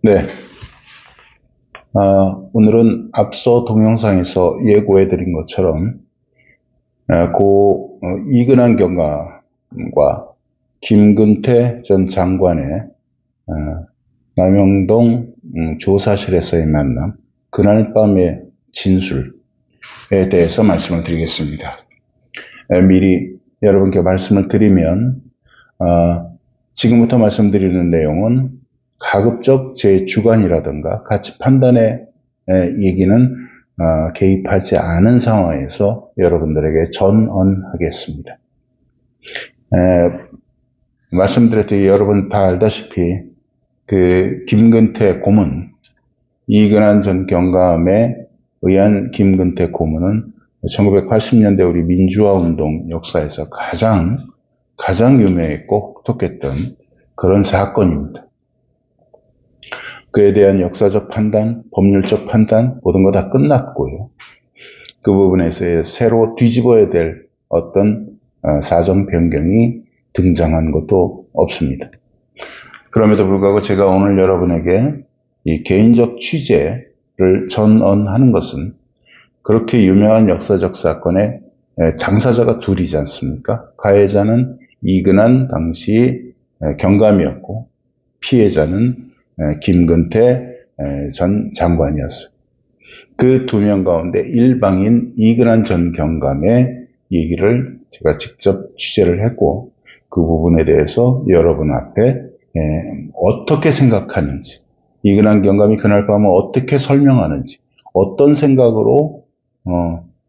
네, 오늘은 앞서 동영상에서 예고해드린 것처럼 이근한 경감과 김근태 전 장관의 남영동 조사실에서의 만남, 그날 밤의 진술에 대해서 말씀을 드리겠습니다. 미리 여러분께 말씀을 드리면 지금부터 말씀드리는 내용은 가급적 제 주관이라든가 가치 판단의 얘기는 개입하지 않은 상황에서 여러분들에게 전언하겠습니다. 말씀드렸듯이 여러분 다 알다시피 그 김근태 고문, 이근한 전 경감에 의한 김근태 고문은 1980년대 우리 민주화 운동 역사에서 가장 유명했고 혹독했던 그런 사건입니다. 그에 대한 역사적 판단, 법률적 판단 모든 거 다 끝났고요. 그 부분에서 새로 뒤집어야 될 어떤 사정 변경이 등장한 것도 없습니다. 그럼에도 불구하고 제가 오늘 여러분에게 이 개인적 취재를 전언하는 것은 그렇게 유명한 역사적 사건의 당사자가 둘이지 않습니까? 가해자는 이근한 당시 경감이었고 피해자는 김근태 전 장관이었어요. 그 두 명 가운데 일방인 이근한 전 경감의 얘기를 제가 직접 취재를 했고 그 부분에 대해서 여러분 앞에 어떻게 생각하는지, 이근한 경감이 그날 밤을 어떻게 설명하는지, 어떤 생각으로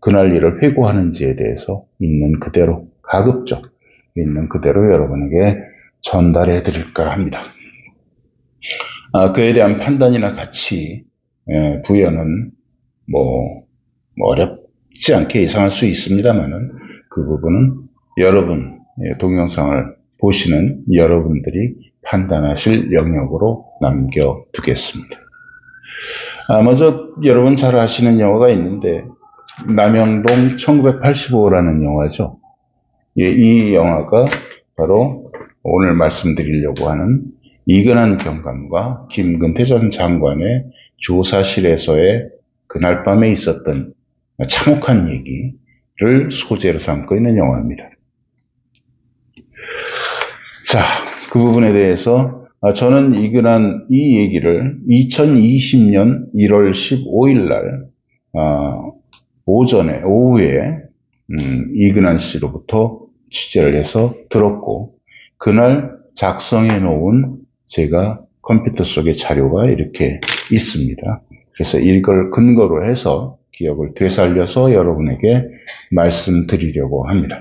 그날 일을 회고하는지에 대해서 있는 그대로, 가급적 있는 그대로 여러분에게 전달해 드릴까 합니다. 그에 대한 판단이나 가치 부여는 어렵지 않게 예상할 수 있습니다만은 그 부분은 여러분 동영상을 보시는 여러분들이 판단하실 영역으로 남겨두겠습니다. 먼저 여러분 잘 아시는 영화가 있는데 남영동 1985라는 영화죠. 이 영화가 바로 오늘 말씀드리려고 하는 이근한 경감과 김근태 전 장관의 조사실에서의 그날 밤에 있었던 참혹한 얘기를 소재로 삼고 있는 영화입니다. 자, 그 부분에 대해서 저는 이근한 이 얘기를 2020년 1월 15일 날 오후에 이근한 씨로부터 취재를 해서 들었고 그날 작성해 놓은 제가 컴퓨터 속의 자료가 이렇게 있습니다. 그래서 이걸 근거로 해서 기억을 되살려서 여러분에게 말씀드리려고 합니다.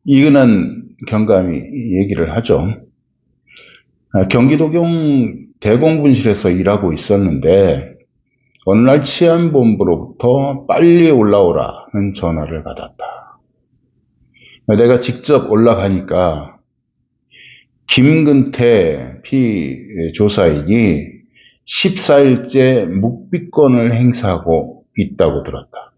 이근한 경감이 얘기를 하죠. 경기도경 대공분실에서 일하고 있었는데 어느 날 치안본부로부터 빨리 올라오라는 전화를 받았다. 내가 직접 올라가니까 김근태 피조사인이 14일째 묵비권을 행사하고 있다고 들었다.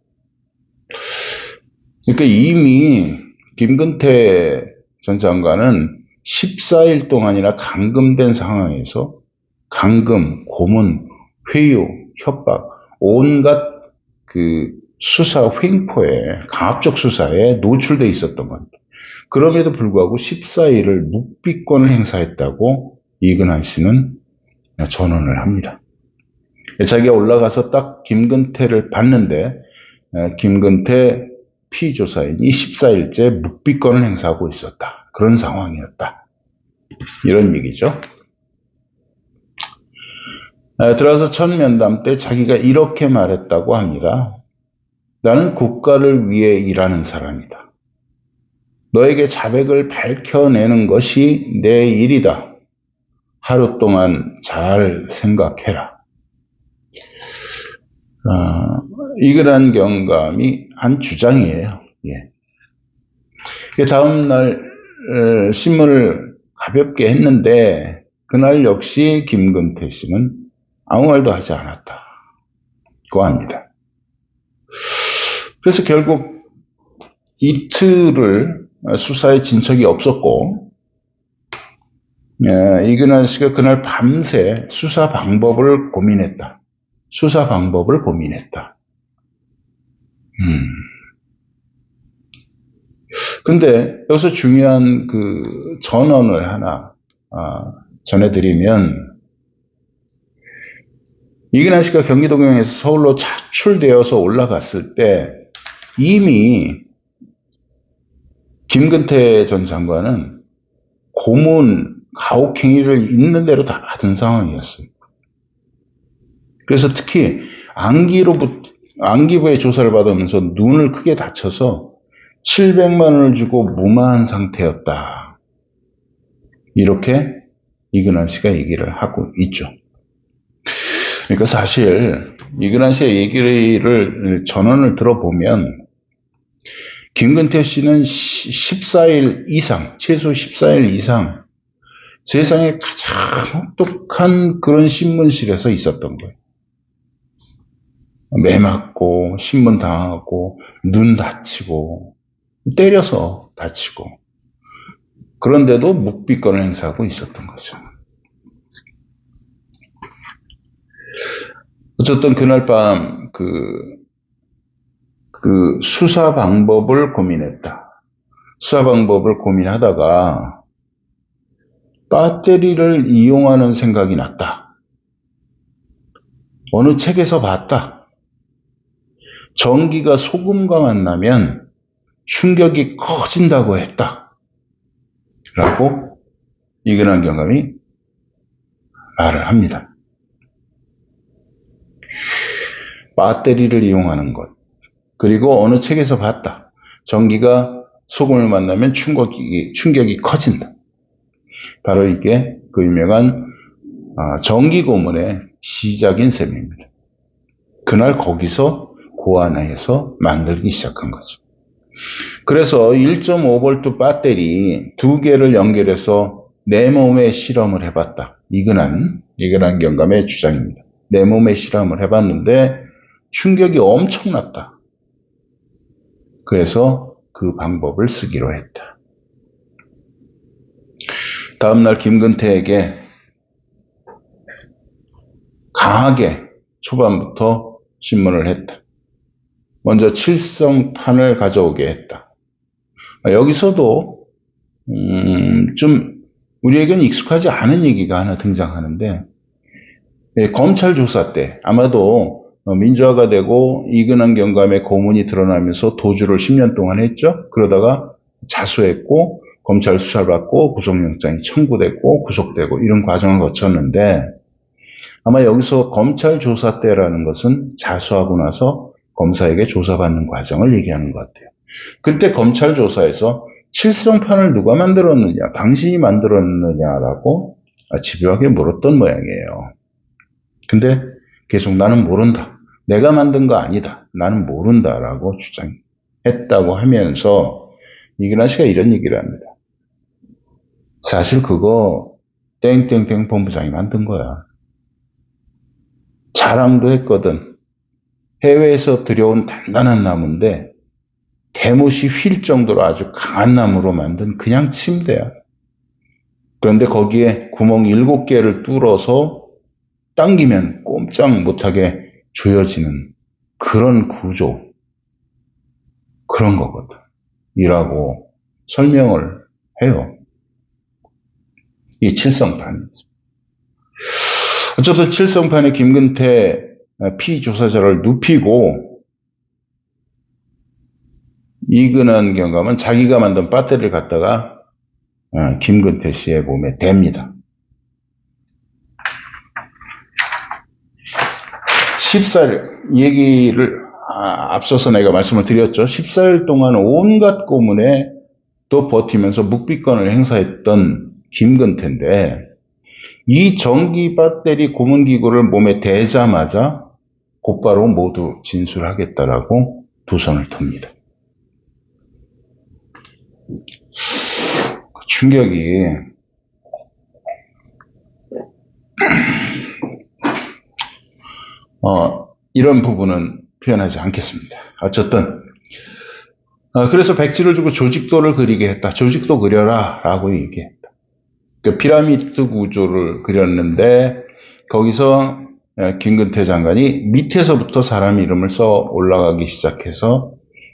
그러니까 이미 김근태 전 장관은 14일 동안이나 감금된 상황에서 감금, 고문, 회유, 협박, 온갖 그 수사 횡포에, 강압적 수사에 노출돼 있었던 겁니다. 그럼에도 불구하고 14일을 묵비권을 행사했다고 이근한 씨는 전언을 합니다. 자기가 올라가서 딱 김근태를 봤는데 김근태 피조사인이 14일째 묵비권을 행사하고 있었다. 그런 상황이었다. 이런 얘기죠. 들어가서 첫 면담 때 자기가 이렇게 말했다고 합니다. 나는 국가를 위해 일하는 사람이다. 너에게 자백을 밝혀내는 것이 내 일이다. 하루 동안 잘 생각해라. 이근한 경감이 한 주장이에요. 다음 날 신문을 가볍게 했는데 그날 역시 김근태 씨는 아무 말도 하지 않았다고 합니다. 그래서 결국 이틀을 수사에 진척이 없었고 이근환 씨가 그날 밤새 수사 방법을 고민했다. 수사 방법을 고민했다. 근데 여기서 중요한 그 전언을 하나 전해드리면, 이근환 씨가 경기도경에서 서울로 차출되어서 올라갔을 때 이미 김근태 전 장관은 고문, 가혹행위를 있는 대로 다 받은 상황이었어요. 그래서 특히 안기부의 조사를 받으면서 눈을 크게 다쳐서 700만 원을 주고 무마한 상태였다. 이렇게 이근환 씨가 얘기를 하고 있죠. 그러니까 사실 이근환 씨의 얘기를 전언을 들어보면 김근태 씨는 14일 이상, 최소 14일 이상 세상에 가장 혹독한 그런 신문실에서 있었던 거예요. 매 맞고 신문 당하고 눈 다치고 때려서 다치고, 그런데도 묵비권을 행사하고 있었던 거죠. 어쨌든 그날 밤 그 수사 방법을 고민했다. 수사 방법을 고민하다가 배터리를 이용하는 생각이 났다. 어느 책에서 봤다. 전기가 소금과 만나면 충격이 커진다고 했다. 라고 이근환 경감이 말을 합니다. 배터리를 이용하는 것. 그리고 어느 책에서 봤다. 전기가 소금을 만나면 충격이 커진다. 바로 이게 그 유명한 전기 고문의 시작인 셈입니다. 그날 거기서 고안해서 만들기 시작한 거죠. 그래서 1.5V 배터리 2개를 연결해서 내 몸에 실험을 해봤다. 이근환 경감의 주장입니다. 내 몸에 실험을 해봤는데 충격이 엄청났다. 그래서 그 방법을 쓰기로 했다. 다음날 김근태에게 강하게 초반부터 신문을 했다. 먼저 칠성판을 가져오게 했다. 여기서도 좀 우리에겐 익숙하지 않은 얘기가 하나 등장하는데, 검찰 조사 때 아마도 민주화가 되고 이근환 경감의 고문이 드러나면서 도주를 10년 동안 했죠. 그러다가 자수했고 검찰 수사를 받고 구속영장이 청구됐고 구속되고 이런 과정을 거쳤는데, 아마 여기서 검찰 조사 때라는 것은 자수하고 나서 검사에게 조사받는 과정을 얘기하는 것 같아요. 그때 검찰 조사에서 칠성판을 누가 만들었느냐, 당신이 만들었느냐라고 집요하게 물었던 모양이에요. 근데 계속 나는 모른다. 내가 만든 거 아니다. 나는 모른다라고 주장했다고 하면서 이근환 씨가 이런 얘기를 합니다. 사실 그거 땡땡땡 본부장이 만든 거야. 자랑도 했거든. 해외에서 들여온 단단한 나무인데 대못이 휠 정도로 아주 강한 나무로 만든 그냥 침대야. 그런데 거기에 구멍 7개를 뚫어서 당기면 꼼짝 못하게 조여지는 그런 구조, 그런 거거든. 이라고 설명을 해요. 이 칠성판이죠. 어쨌든 칠성판에 김근태 피조사자를 눕히고 이근환 경감은 자기가 만든 배터리를 갖다가 김근태 씨의 몸에 댑니다. 14일, 얘기를 앞서서 내가 말씀을 드렸죠. 14일 동안 온갖 고문에 또 버티면서 묵비권을 행사했던 김근태인데, 이 전기 배터리 고문기구를 몸에 대자마자 곧바로 모두 진술하겠다라고 두 손을 듭니다. 충격이 이런 부분은 표현하지 않겠습니다. 어쨌든 그래서 백지를 주고 조직도를 그리게 했다. 조직도 그려라 라고 얘기했다. 그 피라미드 구조를 그렸는데 거기서 김근태 장관이 밑에서부터 사람 이름을 써 올라가기 시작해서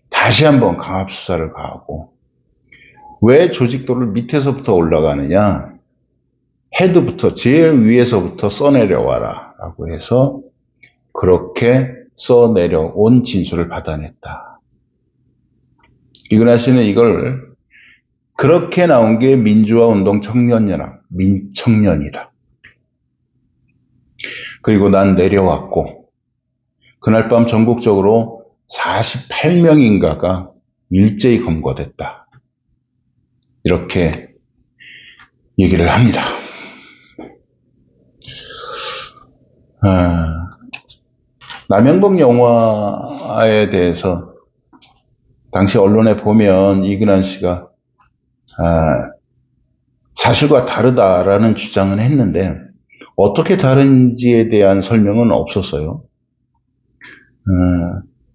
다시 한번 강압 수사를 가하고 왜 조직도를 밑에서부터 올라가느냐? 헤드부터 제일 위에서부터 써내려와라 라고 해서 그렇게 써내려온 진술을 받아냈다. 이근하 씨는 이걸 그렇게 나온 게 민주화운동 청년연합, 민청년이다. 그리고 난 내려왔고 그날 밤 전국적으로 48명인가가 일제히 검거됐다. 이렇게 얘기를 합니다. 남영복 영화에 대해서 당시 언론에 보면 이근한 씨가 사실과 다르다라는 주장은 했는데 어떻게 다른지에 대한 설명은 없었어요.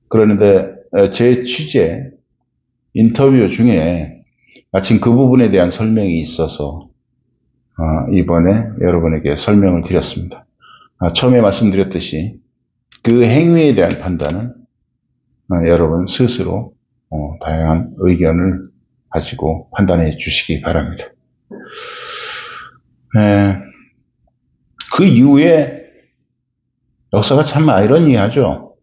그런데 제 취재 인터뷰 중에 마침 그 부분에 대한 설명이 있어서 이번에 여러분에게 설명을 드렸습니다. 처음에 말씀드렸듯이 그 행위에 대한 판단은 여러분 스스로 다양한 의견을 가지고 판단해 주시기 바랍니다. 그 이후에 역사가 참 아이러니하죠.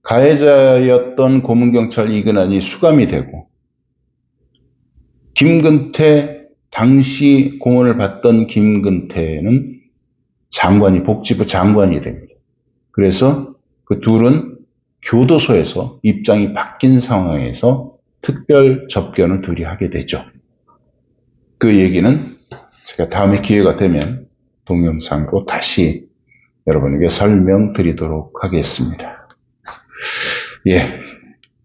가해자였던 고문경찰 이근한이 수감이 되고 김근태 당시 공헌을 받던 김근태는 장관이 복지부 장관이 됩니다. 그래서 그 둘은 교도소에서 입장이 바뀐 상황에서 특별 접견을 둘이 하게 되죠. 그 얘기는 제가 다음에 기회가 되면 동영상으로 다시 여러분에게 설명드리도록 하겠습니다. 예.